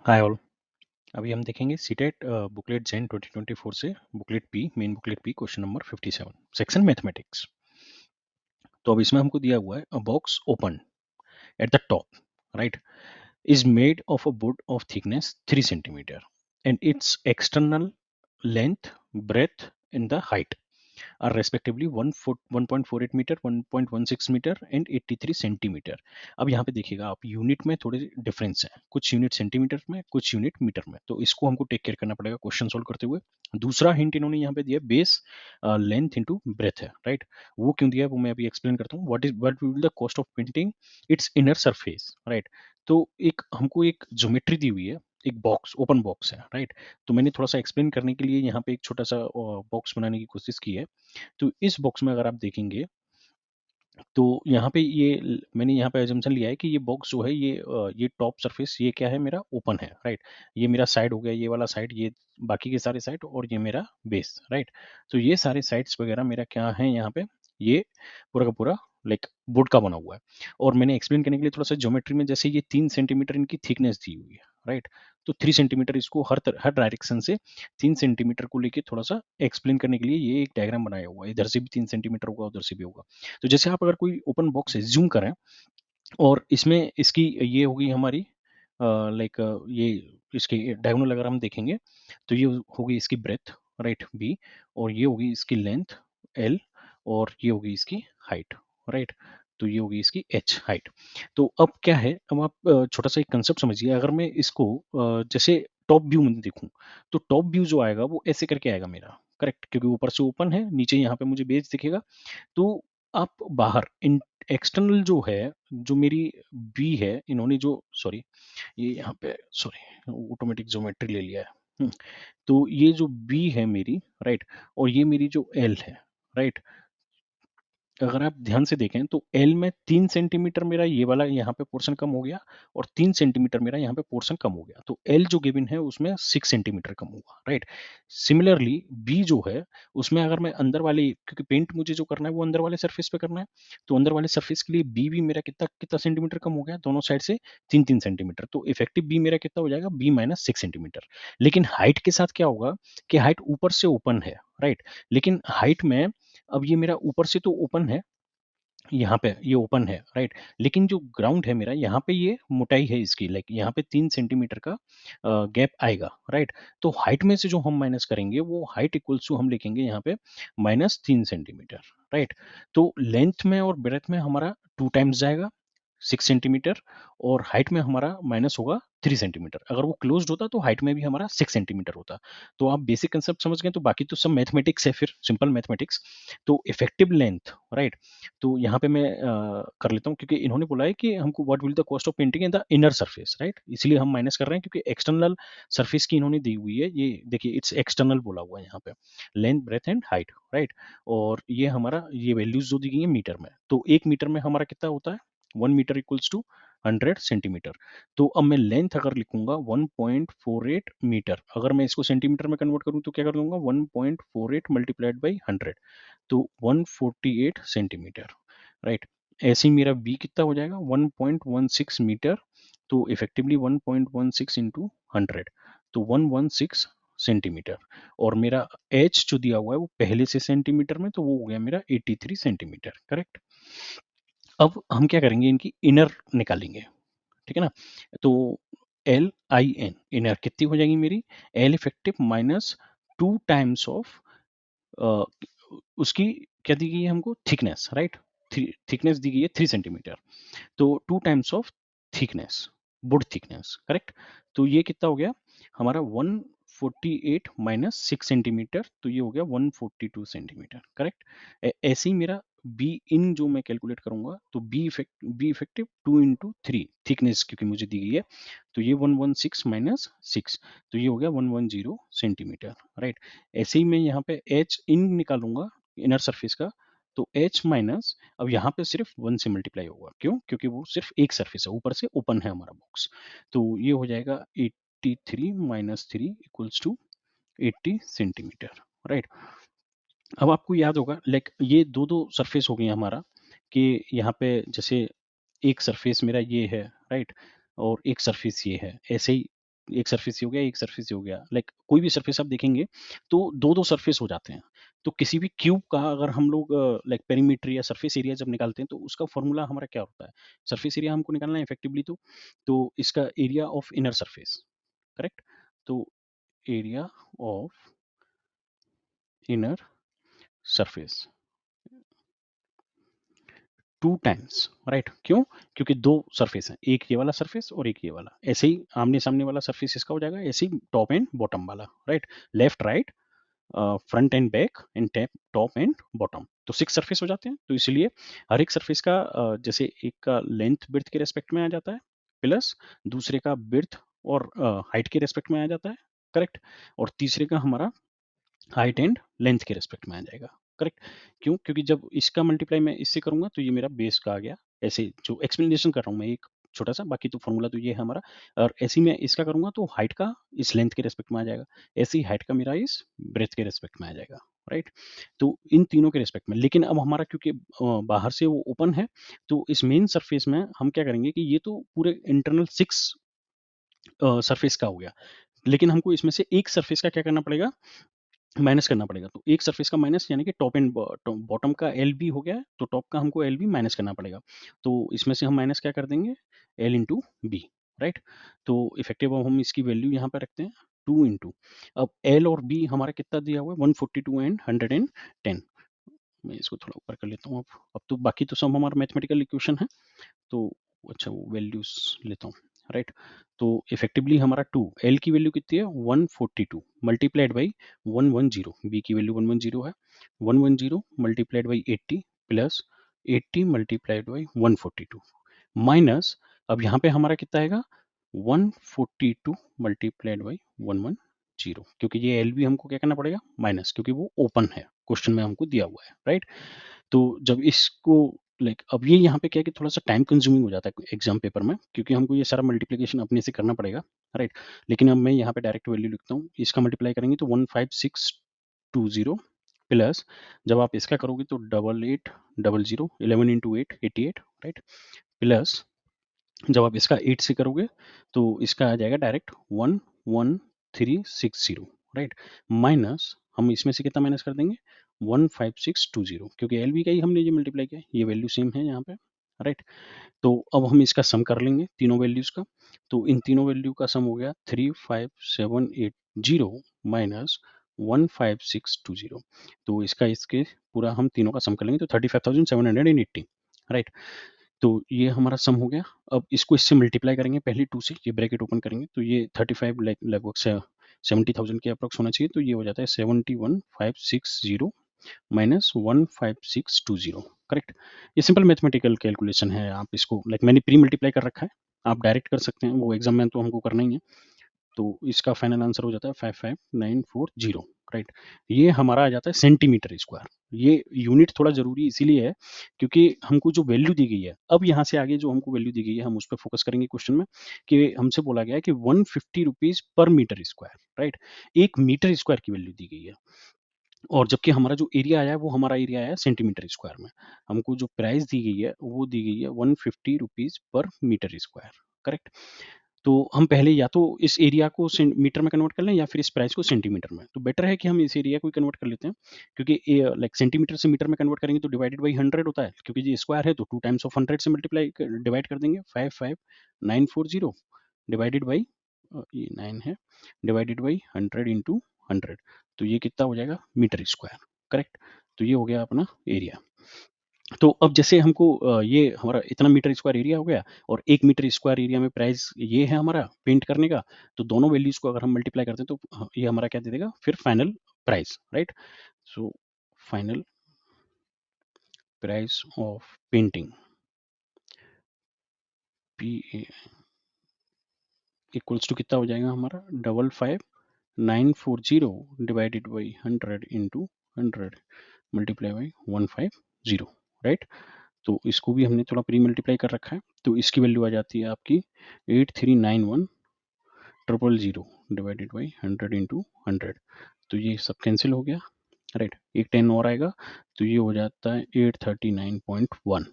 Hi all. अभी हम देखेंगे सीटेट बुकलेट जैन 2024 से booklet P, main booklet P, question number 57, section mathematics. तो अब इसमें हमको दिया हुआ है अ box open at the top, right, is made of a wood of thickness 3 centimeter and its external length, breadth and the height are respectively 1 foot, 1.48 metre, 1.16 metre and 83 centimetre. अब यहाँ पे देखिएगा आप, यूनिट में थोड़े डिफरेंस है, कुछ unit centimetre में, कुछ यूनिट मीटर में, तो इसको हमको टेक केयर करना पड़ेगा क्वेश्चन सोल्व करते हुए। दूसरा हिंट इन्होंने यहाँ पे दिया बेस लेंथ इनटू ब्रेथ है, राइट। वो क्यों दिया है वो मैं अभी एक्सप्लेन करता हूँ। What will the cost of painting it's inner surface, right. तो एक हमको एक ज्योमेट्री दी हुई है, एक बॉक्स, ओपन बॉक्स है, राइट। तो मैंने थोड़ा सा एक्सप्लेन करने के लिए यहाँ पे एक छोटा सा बॉक्स बनाने की कोशिश की है। तो इस बॉक्स में अगर आप देखेंगे तो यहाँ पे मैंने यहाँ पे अजम्पशन लिया है कि ये बॉक्स जो है ये टॉप सरफेस ये क्या है, मेरा ओपन है, राइट। ये मेरा साइड हो गया, ये वाला साइड, ये बाकी के सारे साइड, और ये मेरा बेस, राइट। तो ये सारे साइड्स वगैरह मेरा क्या है यहाँ पे, ये पूरा का पूरा लाइक वुड का बना हुआ है। और मैंने एक्सप्लेन करने के लिए थोड़ा सा ज्योमेट्री में, जैसे ये 3 सेंटीमीटर इनकी थिकनेस दी हुई है, राइट। तो 3 सेंटीमीटर इसको हर डायरेक्शन से 3 सेंटीमीटर को लेके थोड़ा सा एक्सप्लेन करने के लिए ये एक डायग्राम बनाया हुआ है। इधर से भी 3 सेंटीमीटर होगा, उधर से भी होगा। तो जैसे आप अगर कोई ओपन बॉक्स ज़ूम करें और इसमें इसकी ये होगी हमारी लाइक ये इसकी डायगोनल अगर हम देखेंगे तो ये होगी इसकी ब्रेथ, राइट, बी, और ये होगी इसकी लेंथ एल, और ये होगी इसकी हाइट, राइट। तो ये होगी इसकी एच हाइट। तो अब क्या है, अब आप छोटा सा एक कंसेप्ट समझिए। अगर मैं इसको जैसे टॉप व्यू में देखूं तो टॉप व्यू जो आएगा वो ऐसे करके आएगा मेरा, करेक्ट, क्योंकि ऊपर से ओपन है, नीचे यहाँ पे मुझे बेस दिखेगा। तो आप बाहर इन एक्सटर्नल जो है, जो मेरी बी है, इन्होंने जो सॉरी ये यहाँ पे सॉरी ऑटोमेटिक ज्योमेट्री ले लिया है। तो ये जो बी है मेरी, राइट, और ये मेरी जो एल है, राइट। अगर आप ध्यान से देखें तो एल में 3 सेंटीमीटर मेरा ये वाला यहाँ पे पोर्शन कम हो गया, और 3 सेंटीमीटर मेरा यहाँ पे पोर्शन कम हो गया। तो एल जो गिवन है उसमें 6 सेंटीमीटर कम हुआ, राइट। सिमिलरली बी जो है उसमें अगर मैं अंदर वाले, क्योंकि पेंट मुझे जो करना है वो अंदर वाले सरफेस पे करना है, तो अंदर वाले सरफेस के लिए बी भी मेरा कितना कितना सेंटीमीटर कम हो गया, दोनों साइड से 3 3 सेंटीमीटर। तो इफेक्टिव बी मेरा कितना हो जाएगा, बी माइनस 6 सेंटीमीटर। लेकिन हाइट के साथ क्या होगा कि हाइट ऊपर से ओपन है, राइट। लेकिन हाइट में अब ये मेरा ऊपर से तो ओपन है, यहाँ पे ये ओपन है, राइट। लेकिन जो ग्राउंड है मेरा, यहाँ पे ये मोटाई है इसकी, लाइक यहाँ पे 3 सेंटीमीटर का गैप आएगा, राइट। तो हाइट में से जो हम माइनस करेंगे वो हाइट इक्वल्स टू हम लिखेंगे यहाँ पे -3 सेंटीमीटर, राइट। तो लेंथ में और ब्रेथ में हमारा 2 टाइम्स जाएगा, 6 सेंटीमीटर, और हाइट में हमारा माइनस होगा 3 सेंटीमीटर। अगर वो क्लोज्ड होता तो हाइट में भी हमारा 6 सेंटीमीटर होता। तो आप बेसिक कंसेप्ट समझ गए, तो बाकी तो सब मैथमेटिक्स है, फिर सिंपल मैथमेटिक्स। तो इफेक्टिव लेंथ, राइट। तो यहाँ पे मैं कर लेता हूँ, क्योंकि इन्होंने बोला है कि हमको what will the cost of painting in the inner surface, right. इसलिए हम माइनस कर रहे हैं, क्योंकि एक्सटर्नल सरफेस की इन्होंने दी हुई है, ये देखिए इट्स एक्सटर्नल बोला हुआ है यहाँ पे, length breadth and height, right. और ये हमारा ये वैल्यूज जो दी गई है मीटर में, तो 1 मीटर में हमारा कितना होता है, 1 मीटर इक्वल्स टू 100 सेंटीमीटर। तो अब मैं लेंथ अगर लिखूंगा 1.48 मीटर, अगर मैं इसको सेंटीमीटर में कन्वर्ट करूं तो क्या कर दूंगा, 1.48 मल्टीप्लाइड बाई 100, तो 148 सेंटीमीटर, राइट। ऐसे ही मेरा बी कितना हो जाएगा, 1.16 मीटर। तो इफेक्टिवली 1.16 इंटू 100, तो 116 सेंटीमीटर। और मेरा एच जो दिया हुआ है वो पहले से सेंटीमीटर में, तो वो हो गया मेरा 83 सेंटीमीटर, करेक्ट। अब हम क्या करेंगे, इनकी इनर निकालेंगे, ठीक है ना। तो एल आई एन इनर कितनी हो जाएगी मेरी, L effective minus 2 times of उसकी क्या दी गई है हमको, थिकनेस, राइट। थिकनेस दी गई है 3 सेंटीमीटर, तो 2 times of thickness, would thickness, correct. तो ये कितना हो गया हमारा 148 माइनस 6 सेंटीमीटर, तो ये हो गया 142 सेंटीमीटर, करेक्ट। ऐसे ही मेरा बी इन जो मैं कैलकुलेट करूंगा, तो बी इफेक्टिव 2 इंटू 3 थिकनेस क्योंकि मुझे दी गई है, तो ये 116 माइनस 6, तो ये हो गया 110 सेंटीमीटर, राइट। ऐसे ही मैं यहाँ पे एच इन निकालूंगा इनर सरफेस का, तो एच माइनस, अब यहाँ पे सिर्फ 1 से मल्टीप्लाई होगा, क्यों, क्योंकि वो सिर्फ एक सरफेस है, ऊपर से ओपन है हमारा बॉक्स। तो ये हो जाएगा 83 minus 3 equals to 80 centimetre, right. अब आपको याद होगा लाइक ये दो दो सरफेस हो गई हमारा, कि यहाँ पे जैसे एक सरफेस मेरा ये है, राइट, और एक सरफेस ये है, ऐसे ही एक सरफेस हो गया, एक सरफेस हो गया, लाइक कोई भी सरफेस आप देखेंगे तो दो दो सरफेस हो जाते हैं। तो किसी भी क्यूब का अगर हम लोग लाइक पेरीमीटर या सरफेस एरिया जब निकालते हैं तो उसका फॉर्मूला हमारा क्या होता है? सरफेस एरिया हमको निकालना है इफेक्टिवली, तो इसका area of inner surface, correct? तो area of inner surface 2 times, right? क्यों? क्योंकि दो सरफेस हैं, एक ये वाला सरफेस और एक ये वाला। ऐसे ही आमने सामने वाला सरफेस इसका हो जाएगा, ऐसे ही टॉप एंड बॉटम वाला, right? Left right, front end back and top and bottom, तो 6 सरफेस हो जाते हैं। तो इसलिए हर एक सरफेस का जैसे एक का लेंथ विड्थ के रेस्पेक्ट में आ जाता है, प्लस दूसरे का विड्थ और हाइट के रेस्पेक्ट में आ जाता है, करेक्ट? और तीसरे का हमारा हाइट एंड लेंथ के रेस्पेक्ट में आ जाएगा, करेक्ट? क्यों? क्योंकि जब इसका मल्टीप्लाई मैं इससे करूंगा तो ये मेरा बेस का आ गया। ऐसे जो एक्सप्लेनेशन कर रहा हूँ मैं एक छोटा सा, बाकी तो फॉर्मूला तो ये है हमारा। और ऐसे ही मैं इसका करूंगा तो हाइट का इस लेंथ के रेस्पेक्ट में आ जाएगा, ऐसे ही हाइट का मेरा इस ब्रेथ के रेस्पेक्ट में आ जाएगा, राइट? तो इन तीनों के रेस्पेक्ट में, लेकिन अब हमारा क्योंकि बाहर से वो ओपन है, तो इस मेन सरफेस में हम क्या करेंगे कि ये तो पूरे इंटरनल 6 सरफेस का हो गया, लेकिन हमको इसमें से एक सरफेस का क्या करना पड़ेगा? माइनस करना पड़ेगा। तो एक सरफेस का माइनस यानी कि टॉप एंड बॉटम का एल बी हो गया है, तो टॉप का हमको एल बी माइनस करना पड़ेगा। तो इसमें से हम माइनस क्या कर देंगे? L into B, right? तो इफेक्टिव अब हम इसकी वैल्यू यहाँ पे रखते हैं 2 इंटू, अब एल और बी हमारा कितना दिया हुआ है? 142 एंड 110। मैं इसको थोड़ा ऊपर कर लेता हूँ। अब तो बाकी तो सब हमारा मैथमेटिकल इक्वेशन है, तो अच्छा वो वैल्यूज लेता हूँ, राइट? तो इफेक्टिवली हमारा 2 एल की वैल्यू कितनी है? 142 मल्टीप्लाइड बाई 110, बी की वैल्यू 110 है, 110 multiplied by 80 plus 80 multiplied by 142 minus, अब यहाँ पे हमारा कितना आएगा? 142 मल्टीप्लाइड बाई 110, क्योंकि ये एल भी हमको क्या करना पड़ेगा? माइनस, क्योंकि वो ओपन है, क्वेश्चन में हमको दिया हुआ है, राइट? तो जब इसको लाइक अब ये यहाँ पे क्या है कि थोड़ा सा टाइम कंज्यूमिंग हो जाता है एग्जाम पेपर में, क्योंकि हमको ये सारा मल्टीप्लिकेशन अपने से करना पड़ेगा, राइट? लेकिन अब मैं यहाँ पे डायरेक्ट वैल्यू लिखता हूँ, इसका मल्टीप्लाई करेंगे तो 15620 प्लस, जब आप इसका करोगे तो 8800, 11 इंटू 8 88, राइट? प्लस जब आप इसका 8 से करोगे तो इसका आ जाएगा डायरेक्ट 11360, राइट? माइनस हम इसमें से कितना माइनस कर देंगे? 15620, क्योंकि एल बी का ही हमने ये मल्टीप्लाई किया, ये वैल्यू सेम है यहाँ पे, राइट? तो अब हम इसका सम कर लेंगे तीनों वैल्यूज का। तो इन तीनों वैल्यू का सम हो गया 35780 माइनस 15620। तो इसका इसके पूरा हम तीनों का सम कर लेंगे तो 35,780, राइट? तो ये हमारा सम हो गया। अब इसको इससे मल्टीप्लाई करेंगे पहले 2 से, ये ब्रैकेट ओपन करेंगे तो ये 35 लगभग से 70,000 के अप्रॉक्स होना चाहिए, तो ये हो जाता है 71,560 माइनस 15620, करेक्ट? ये सिंपल मैथमेटिकल कैलकुलेशन है, आप इसको लाइक मैंने प्री मल्टीप्लाई कर रखा है, आप डायरेक्ट कर सकते हैं, वो एग्जाम में तो हमको करना ही है। तो इसका फाइनल आंसर हो जाता है 55940, राइट? ये हमारा आ जाता है सेंटीमीटर स्क्वायर। ये यूनिट थोड़ा जरूरी इसीलिए है क्योंकि हमको जो वैल्यू दी गई है, अब यहाँ से आगे जो हमको वैल्यू दी गई है हम उस पर फोकस करेंगे क्वेश्चन में, कि हमसे बोला गया है कि 150 रुपीज पर मीटर स्क्वायर, राइट? एक मीटर स्क्वायर की वैल्यू दी गई है, और जबकि हमारा जो एरिया आया है वो हमारा एरिया आया है सेंटीमीटर स्क्वायर में। हमको जो प्राइस दी गई है वो दी गई है 150 रुपीज पर मीटर स्क्वायर, करेक्ट? तो हम पहले या तो इस एरिया को मीटर में कन्वर्ट कर लें या फिर इस प्राइस को सेंटीमीटर में, तो बेटर है कि हम इस एरिया को ही कन्वर्ट कर लेते हैं, क्योंकि लाइक सेंटीमीटर से मीटर में कन्वर्ट करेंगे तो डिवाइडेड बाई 100 होता है, क्योंकि ये स्क्वायर है तो 2 टाइम्स ऑफ 100 से मल्टीप्लाई डिवाइड कर देंगे। 55940 डिवाइडेड बाई ये 9 है, डिवाइडेड बाई 100 इंटू 100, तो ये कितना हो जाएगा? Metre square, correct? तो ये हो गया अपना एरिया। तो अब जैसे हमको ये हमारा इतना मीटर स्क्वायर एरिया हो गया और 1 मीटर स्क्वायर एरिया में प्राइस ये है हमारा पेंट करने का, तो दोनों वैल्यूज को अगर हम मल्टीप्लाई करते हैं तो ये हमारा क्या दे देगा फिर final price, right? So final price of painting P equals to कितना हो जाएगा हमारा? 55940 divided by 100 into 100 multiply by 150, right? तो इसको भी हमने थोड़ा प्री मल्टीप्लाई कर रखा है, तो इसकी वैल्यू आ जाती है आपकी 8391,000 डिवाइडेड बाई 100 इंटू 100, तो ये सब कैंसिल हो गया, राइट? एक 10 और आएगा तो ये हो जाता है 839.1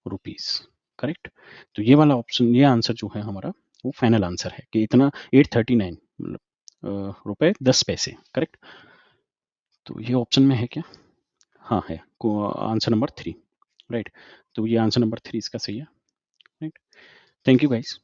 रुपीज़, करेक्ट? तो ये वाला ऑप्शन, ये आंसर जो है हमारा वो फाइनल आंसर है कि इतना 839 मतलब रुपए 10 पैसे, करेक्ट। तो ये ऑप्शन में है क्या? हाँ है, आंसर नंबर 3, राइट। तो ये आंसर नंबर 3 इसका सही है, राइट। Thank you guys.